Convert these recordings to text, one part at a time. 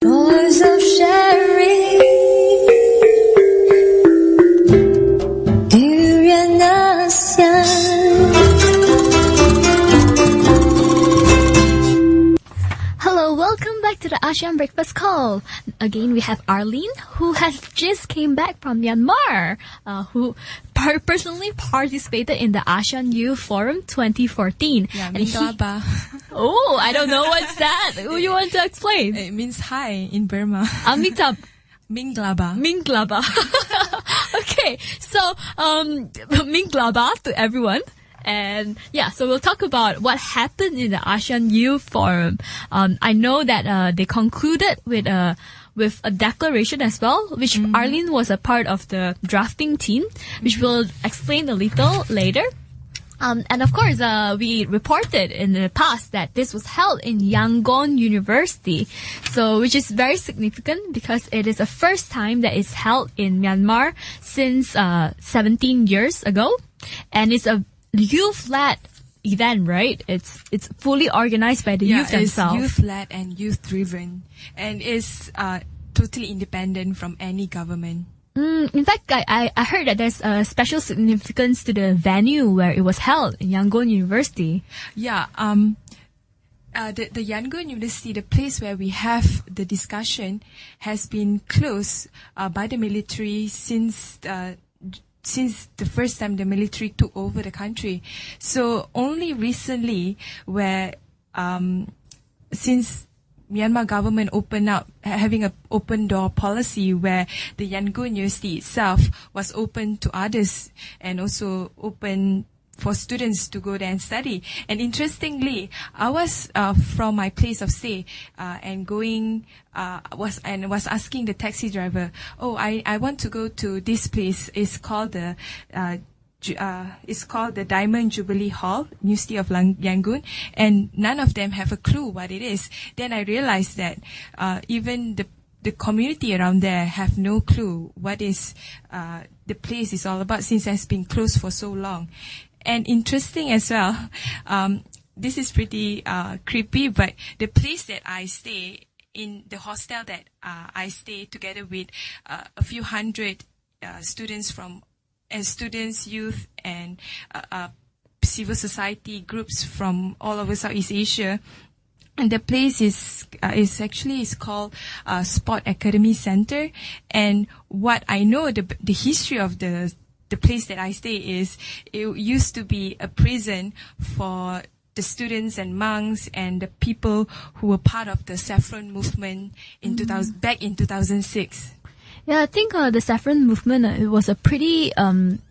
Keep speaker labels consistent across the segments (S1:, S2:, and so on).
S1: Voice of sharing, Asean.
S2: Hello, welcome back to the Asean Breakfast Call. Again, we have Arlene, who has just came back from Myanmar, who personally participated in the Asean Youth Forum 2014.
S3: Yeah, Minglaba.
S2: Oh, I don't know what's that. You want to explain?
S3: It means hi in Burma.
S2: Amitabh.
S3: Minglaba.
S2: Minglaba. Okay, so Minglaba to everyone. And yeah, so we'll talk about what happened in the Asean Youth Forum. I know that they concluded with a declaration as well, which Arlene was a part of the drafting team, which we'll explain a little later. And of course, we reported in the past that this was held in Yangon University, so which is very significant because it is the first time that it's held in Myanmar since 17 years ago, and it's a youth-led event, right? It's fully organized by the youth themselves.
S3: Yeah, it's youth-led and youth-driven, and is totally independent from any government.
S2: In fact, I heard that there's a special significance to the venue where it was held in Yangon University.
S3: Yeah, the Yangon University, the place where we have the discussion, has been closed by the military since the first time the military took over the country. So only recently, where since Myanmar government having an open door policy where the Yangon University itself was open to others and also open for students to go there and study. And interestingly, I was from my place of stay and was asking the taxi driver, I want to go to this place. It's called the Diamond Jubilee Hall, University of Yangon, and none of them have a clue what it is. Then I realized that even the community around there have no clue what is the place is all about, since it has been closed for so long. And interesting as well, this is pretty creepy, but the place that I stay in, the hostel that I stay together with a few hundred students youth, and civil society groups from all over Southeast Asia. And the place is called Sport Academy Center. And what I know, the history of the place that I stay is, it used to be a prison for the students and monks and the people who were part of the Saffron movement back in 2006.
S2: Yeah, I think the Saffron movement, it was a pretty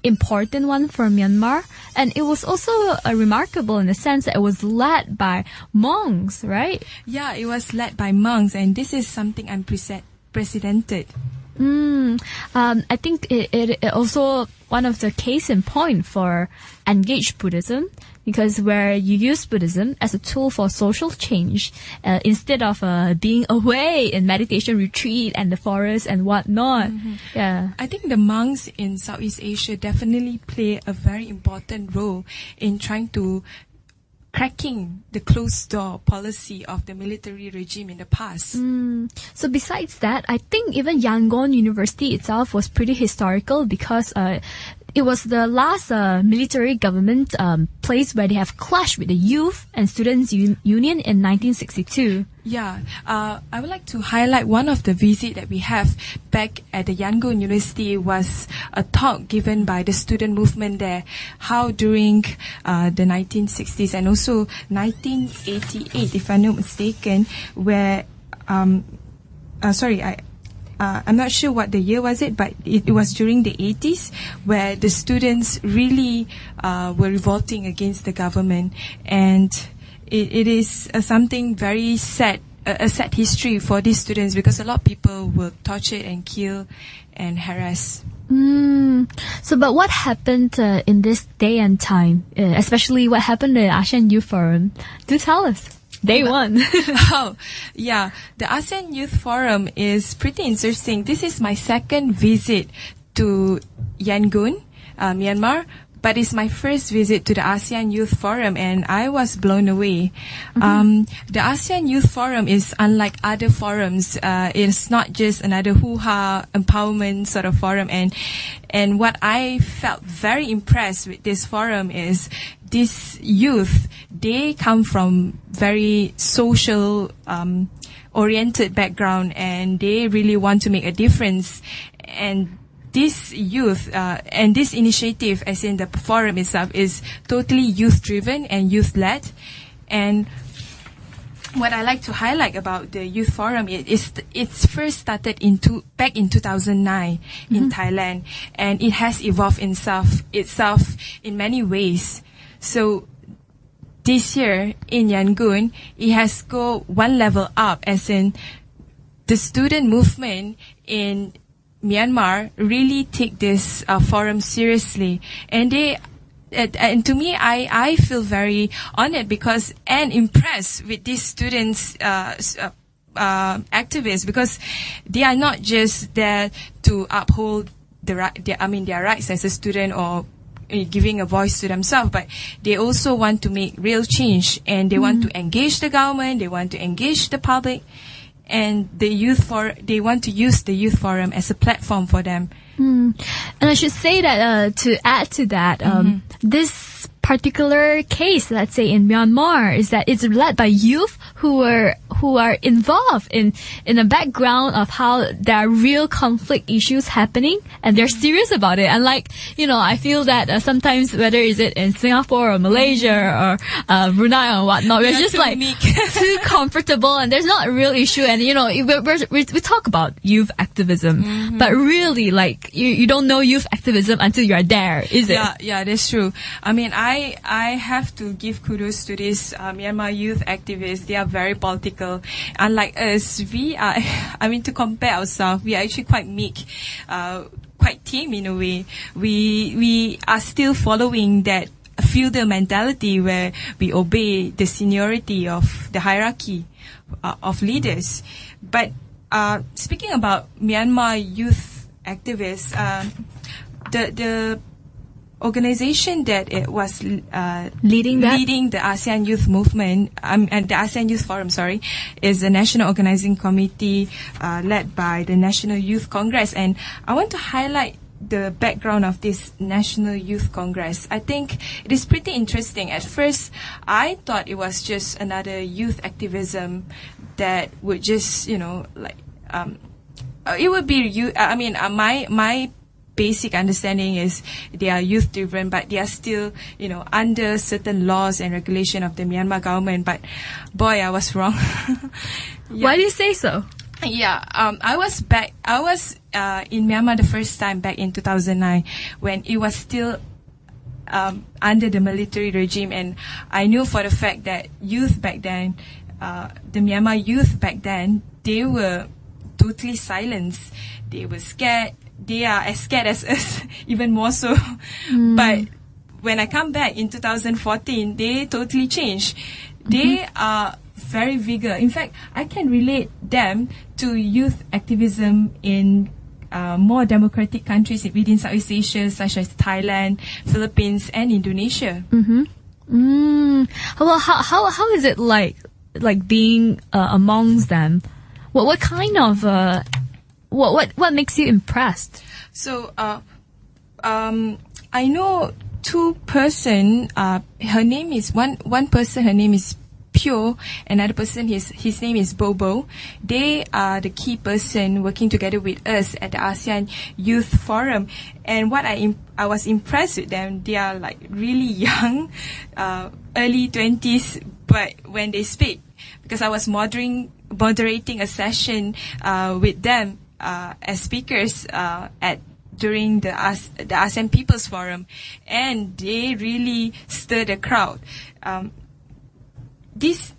S2: important one for Myanmar, and it was also remarkable in the sense that it was led by monks, right?
S3: Yeah, it was led by monks, and this is something unprecedented.
S2: I think it also one of the case in point for engaged Buddhism, because where you use Buddhism as a tool for social change instead of being away in meditation retreat and the forest and whatnot. Yeah,
S3: I think the monks in Southeast Asia definitely play a very important role in trying to cracking the closed door policy of the military regime in the past.
S2: So besides that, I think even Yangon University itself was pretty historical because it was the last military government place where they have clashed with the Youth and Students Union in 1962.
S3: Yeah, I would like to highlight one of the visits that we have back at the Yangon University was a talk given by the student movement there, how during the 1960s and also 1988, if I'm not mistaken, where, I'm not sure what the year was it, but it was during the 80s where the students really were revolting against the government, and it is something very sad, a sad history for these students, because a lot of people were tortured and killed and harassed.
S2: So, but what happened in this day and time, especially what happened at Asean Youth Forum? Do tell us. Day one.
S3: Oh, yeah. The ASEAN Youth Forum is pretty interesting. This is my second visit to Yangon, Myanmar. but it's my first visit to the ASEAN Youth Forum, and I was blown away. The ASEAN Youth Forum is unlike other forums. It's not just another hoo-ha empowerment sort of forum, and what I felt very impressed with this forum is this youth, they come from very social oriented background, and they really want to make a difference. And this youth and this initiative, as in the forum itself, is totally youth driven and youth led. And what I like to highlight about the youth forum is it's first started back in 2009 in Thailand, and it has evolved itself in many ways. So this year in Yangon, it has go one level up, as in the student movement in Myanmar really take this forum seriously, and and to me, I feel very honored and impressed with these students, activists, because they are not just there to uphold their rights as a student or giving a voice to themselves, but they also want to make real change, and they want to engage the government, they want to engage the public, and they want to use the youth forum as a platform for them.
S2: And I should say that to add to that, this particular case, let's say in Myanmar, is that it's led by youth who are involved in the background of how there are real conflict issues happening, and they're serious about it. And I feel that sometimes, whether is it in Singapore or Malaysia or Brunei or whatnot, we're just too comfortable, and there's not a real issue. And we talk about youth activism, but really, you don't know youth activism until you're there, is it?
S3: Yeah, that's true. I mean, I have to give kudos to these Myanmar youth activists. They are very political. Unlike us, to compare ourselves, we are actually quite meek, quite tame in a way. We are still following that feudal mentality where we obey the seniority of the hierarchy of leaders. But speaking about Myanmar youth activists, the organization that it was leading the ASEAN Youth Movement and the ASEAN Youth Forum, is the National Organizing Committee led by the National Youth Congress. And I want to highlight the background of this National Youth Congress. I think it is pretty interesting. At first, I thought it was just another youth activism that would just, it would be my basic understanding is they are youth driven, but they are still, under certain laws and regulation of the Myanmar government. But boy, I was wrong.
S2: Why do you say so?
S3: Yeah, I was in Myanmar the first time back in 2009 when it was still under the military regime, and I knew for the fact that youth back then, the Myanmar youth back then, they were totally silenced. They were scared. They are as scared as us, even more so. But when I come back in 2014, they totally changed. They are very vigorous. In fact, I can relate them to youth activism in more democratic countries within Southeast Asia, such as Thailand, Philippines, and Indonesia.
S2: Well, how is it like being amongst them? What kind of what makes you impressed?
S3: So, I know two person. Her name is one person. Her name is Pure. Another person, his name is Bobo. They are the key person working together with us at the ASEAN Youth Forum. And what I was impressed with them. They are really young, early 20s. But when they speak, because I was moderating a session with them as speakers during the ASEAN People's Forum, and they really stirred the crowd. These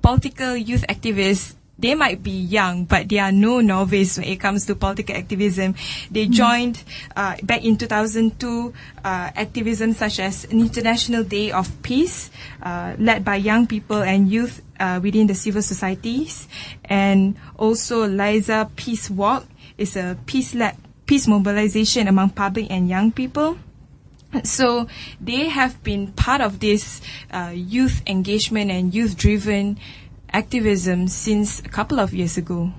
S3: political youth activists, they might be young, but they are no novice when it comes to political activism. They joined back in 2002 activism such as an International Day of Peace, led by young people and youth within the civil societies, and also Liza Peace Walk is a peace peace mobilization among public and young people. So they have been part of this youth engagement and youth-driven activism since a couple of years ago.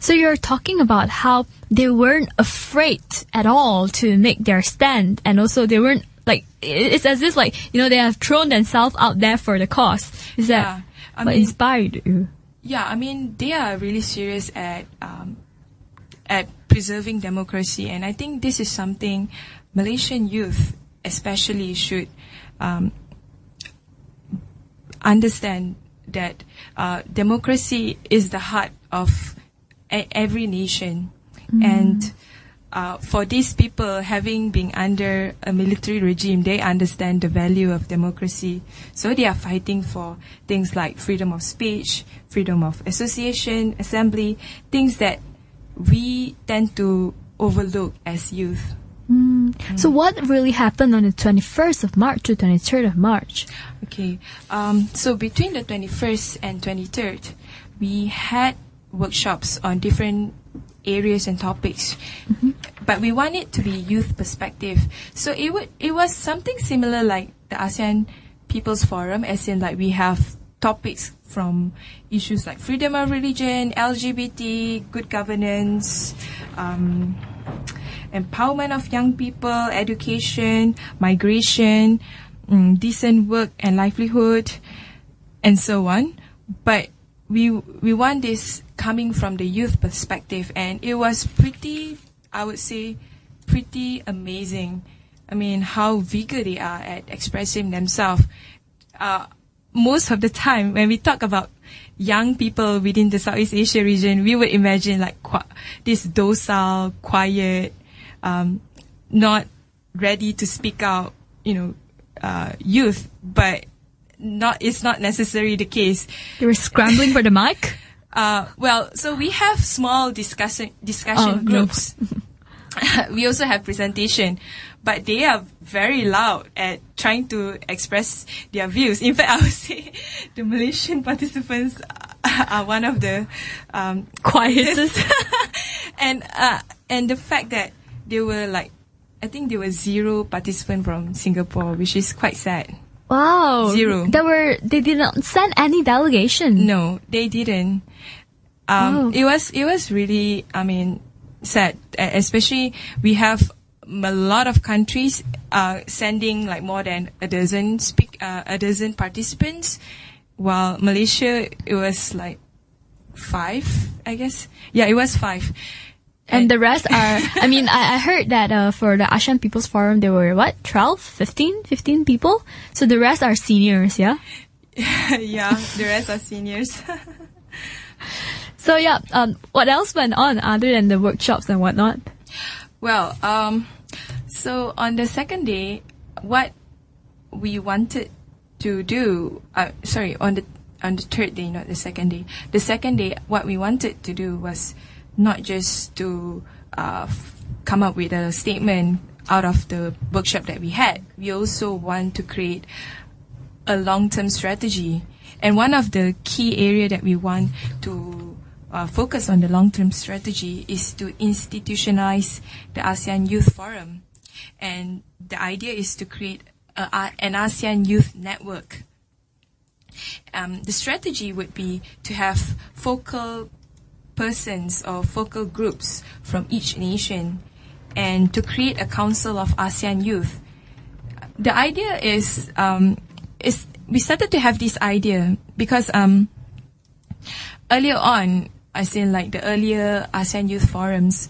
S2: So you're talking about how they weren't afraid at all to make their stand, and also they weren't like, it's as if like, you know, they have thrown themselves out there for the cause. Is that what inspired you?
S3: Yeah, I mean, they are really serious at preserving democracy, and I think this is something Malaysian youth especially should understand, that democracy is the heart of every nation. And for these people, having been under a military regime, they understand the value of democracy. So they are fighting for things like freedom of speech, freedom of association, assembly, things that we tend to overlook as youth.
S2: So what really happened on the 21st of March to 23rd of March?
S3: Okay, so between the 21st and 23rd, we had workshops on different areas and topics, but we want it to be youth perspective. So it was something similar like the ASEAN People's Forum, as in like we have topics from issues like freedom of religion, LGBT, good governance, empowerment of young people, education, migration, decent work and livelihood, and so on. But we want this coming from the youth perspective, and it was pretty, I would say, pretty amazing. I mean, how vigorous they are at expressing themselves. Most of the time, when we talk about young people within the Southeast Asia region, we would imagine like this docile, quiet, not ready to speak out, youth, but it's not necessarily the case.
S2: They were scrambling for the mic?
S3: So we have small discussion groups. We also have presentation, but they are very loud at trying to express their views. In fact, I would say the Malaysian participants are one of the
S2: quietest.
S3: And the fact that there were I think there were 0 participants from Singapore, which is quite sad.
S2: Wow.
S3: 0.
S2: They did not send any delegation.
S3: No, they didn't. It was really, sad. Especially we have a lot of countries sending like more than a dozen participants, while Malaysia, it was like 5, I guess. Yeah, it was 5.
S2: And the rest are, I heard that for the ASEAN People's Forum, there were 15 people? So the rest are seniors, yeah?
S3: Yeah, the rest are seniors.
S2: So yeah, what else went on other than the workshops and whatnot?
S3: Well, so on the second day, what we wanted to do, on the third day, not the second day. The second day, what we wanted to do was not just to come up with a statement out of the workshop that we had. We also want to create a long-term strategy. And one of the key area that we want to focus on the long-term strategy is to institutionalize the ASEAN Youth Forum. And the idea is to create an ASEAN Youth Network. The strategy would be to have focal persons or focal groups from each nation, and to create a council of ASEAN youth. The idea is we started to have this idea because earlier on, as in like the earlier ASEAN youth forums,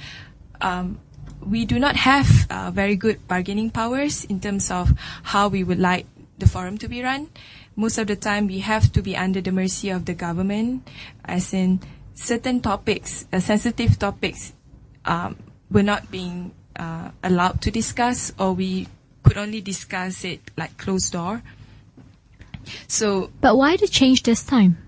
S3: we do not have very good bargaining powers in terms of how we would like the forum to be run. Most of the time, we have to be under the mercy of the government, as in certain topics, sensitive topics, were not being allowed to discuss, or we could only discuss it like closed door. So,
S2: but why the change this time?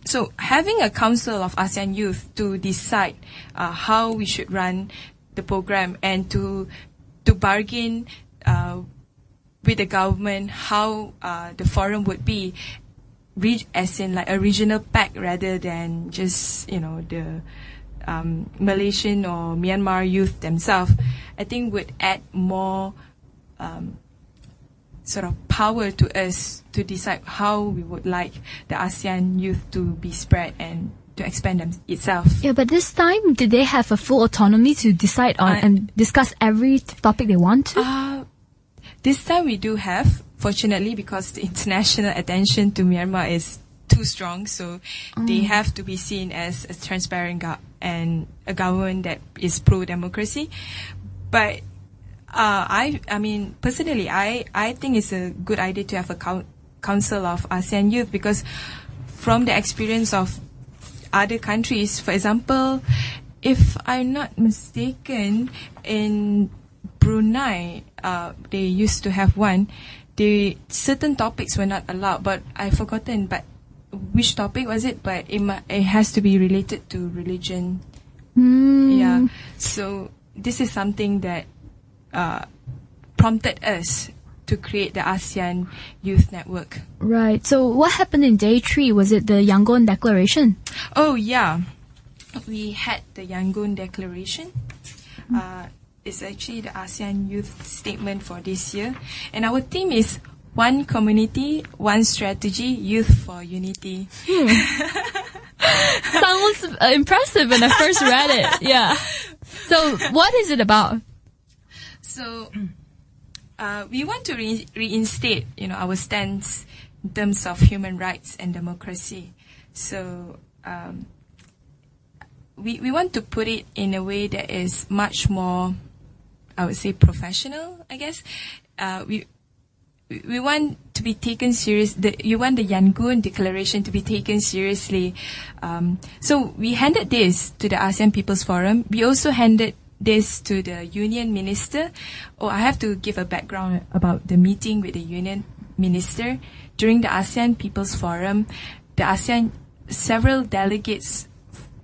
S3: So having a council of ASEAN youth to decide how we should run the program, and to bargain with the government how the forum would be, as in like a regional pact rather than just the Malaysian or Myanmar youth themselves, I think would add more sort of power to us to decide how we would like the ASEAN youth to be spread and to expand itself.
S2: Yeah, but this time, did they have a full autonomy to decide on and discuss every topic they want to?
S3: This time we do have, fortunately, because the international attention to Myanmar is too strong, so they have to be seen as a transparent and a government that is pro-democracy. But I mean, personally, I think it's a good idea to have a council of ASEAN youth, because from the experience of other countries, for example, if I'm not mistaken, in Brunei, they used to have one. Certain topics were not allowed, but I've forgotten. But which topic was it? But it has to be related to religion. Yeah. So this is something that prompted us to create the ASEAN Youth Network.
S2: Right. So what happened in day 3? Was it the Yangon Declaration?
S3: Oh, yeah. We had the Yangon Declaration. It's actually the ASEAN Youth Statement for this year. And our theme is one community, one strategy, youth for unity.
S2: Sounds impressive when I first read it. Yeah. So what is it about?
S3: So we want to reinstate, our stance in terms of human rights and democracy. So we want to put it in a way that is much more, I would say, professional, I guess. We want to be taken serious. You want the Yangon Declaration to be taken seriously. So we handed this to the ASEAN People's Forum. We also handed this to the Union Minister. I have to give a background about the meeting with the Union Minister. During the ASEAN People's Forum, several delegates,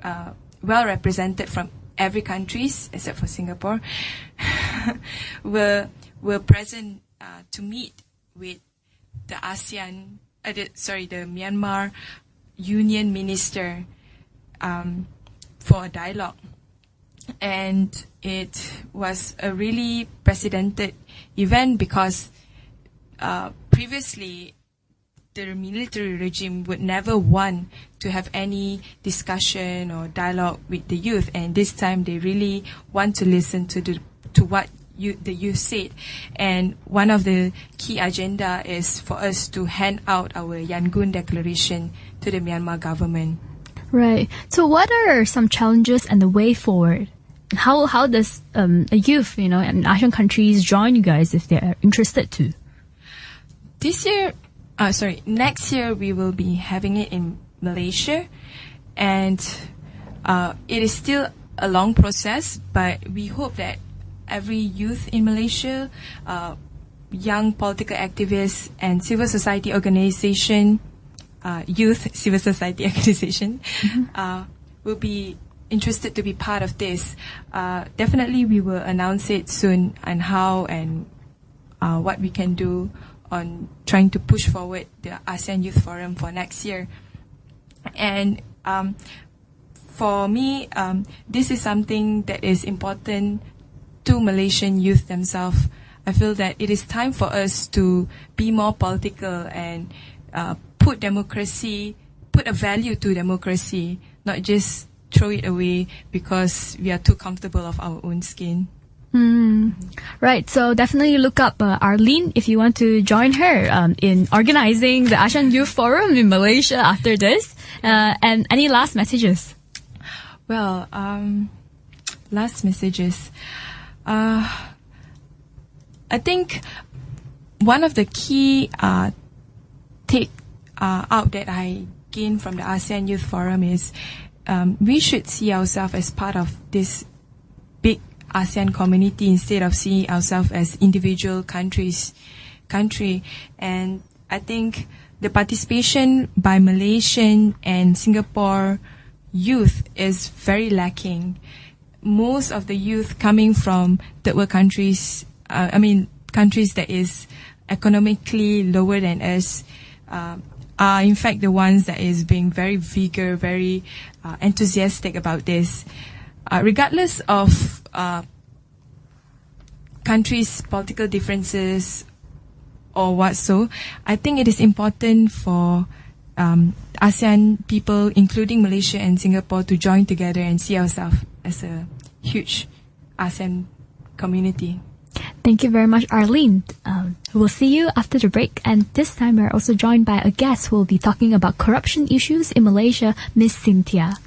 S3: well represented from every countries except for Singapore, were present to meet with the the Myanmar Union Minister for a dialogue. And it was a really precedented event because previously the military regime would never want to have any discussion or dialogue with the youth, and this time they really want to listen to what the youth said. And one of the key agenda is for us to hand out our Yangon Declaration to the Myanmar government.
S2: Right. So what are some challenges and the way forward? How does a youth, in Asian countries join you guys if they're interested to?
S3: Next year we will be having it in Malaysia, and it is still a long process, but we hope that every youth in Malaysia, young political activists and civil society organization, youth civil society organization, will be interested to be part of this. Definitely we will announce it soon and how and what we can do on trying to push forward the ASEAN Youth Forum for next year. And for me, this is something that is important to Malaysian youth themselves. I feel that it is time for us to be more political and put a value to democracy, not just throw it away because we are too comfortable of our own skin.
S2: Right, so definitely look up Arlene if you want to join her in organizing the ASEAN Youth Forum in Malaysia after this. And any last messages?
S3: Well, last messages. I think one of the key take out that I gained from the ASEAN Youth Forum is we should see ourselves as part of this big ASEAN community instead of seeing ourselves as individual country. And I think the participation by Malaysian and Singapore youth is very lacking. Most of the youth coming from third world countries, countries that is economically lower than us, are in fact the ones that is being very vigor, very enthusiastic about this. Regardless of countries' political differences or what so, I think it is important for ASEAN people, including Malaysia and Singapore, to join together and see ourselves as a huge ASEAN community.
S2: Thank you very much, Arlene. We'll see you after the break. And this time we're also joined by a guest who will be talking about corruption issues in Malaysia, Miss Cynthia.